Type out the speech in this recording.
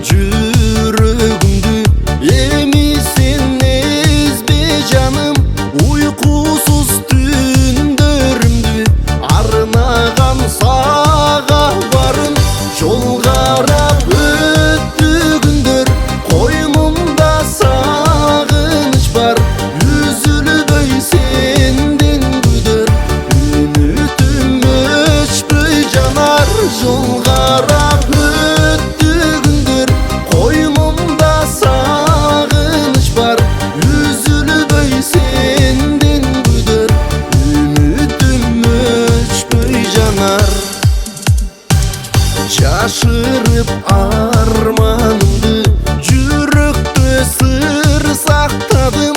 жүрөгүмдү эми сен эзбе жаным уйкусуз түндөрүмдү арнаган сага барын жол карап өттү күндөр койнумда сагыныч бар үзүлбөй сенден күдөр үмүтүм өчпөй жанар жол карап өттү күндөр койнумда сагыныч бар үзүлбөй сенден күдөр үмүтүм өчпөй жанар жашырып арманымды жүрөктө сыр сактадым